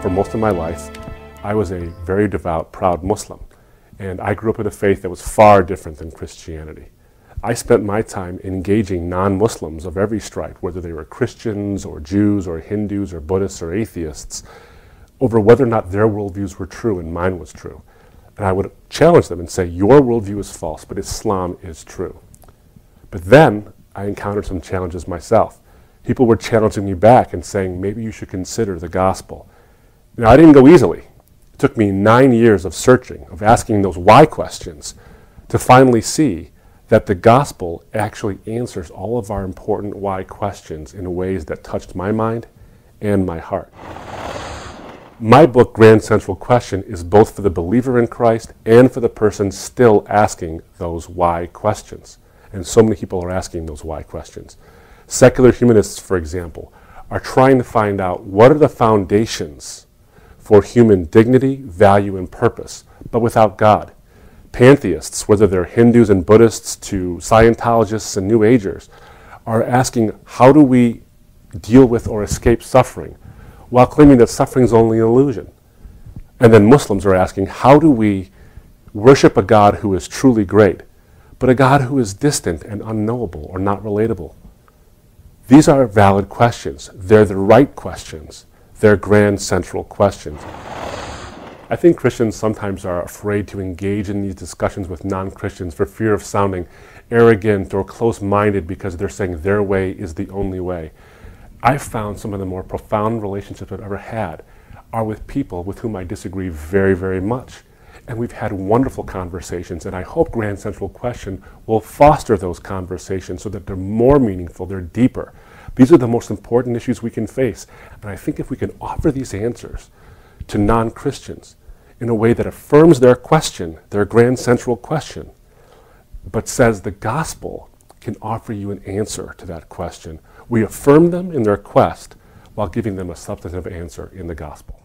For most of my life, I was a very devout, proud Muslim, and I grew up in a faith that was far different than Christianity. I spent my time engaging non-Muslims of every stripe, whether they were Christians or Jews or Hindus or Buddhists or atheists, over whether or not their worldviews were true and mine was true. And I would challenge them and say, your worldview is false, but Islam is true. But then I encountered some challenges myself. People were challenging me back and saying, maybe you should consider the gospel. Now, I didn't go easily. It took me 9 years of searching, of asking those why questions, to finally see that the gospel actually answers all of our important why questions in ways that touched my mind and my heart. My book, Grand Central Question, is both for the believer in Christ and for the person still asking those why questions. And so many people are asking those why questions. Secular humanists, for example, are trying to find out what are the foundations for human dignity, value, and purpose, but without God. Pantheists, whether they're Hindus and Buddhists to Scientologists and New Agers, are asking how do we deal with or escape suffering while claiming that suffering is only an illusion. And then Muslims are asking how do we worship a God who is truly great, but a God who is distant and unknowable or not relatable. These are valid questions. They're the right questions. They're grand central questions. I think Christians sometimes are afraid to engage in these discussions with non-Christians for fear of sounding arrogant or close-minded because they're saying their way is the only way. I've found some of the more profound relationships I've ever had are with people with whom I disagree very, very much. And we've had wonderful conversations, and I hope Grand Central Question will foster those conversations so that they're more meaningful, they're deeper. These are the most important issues we can face, and I think if we can offer these answers to non-Christians in a way that affirms their question, their Grand Central Question, but says the gospel can offer you an answer to that question, we affirm them in their quest while giving them a substantive answer in the gospel.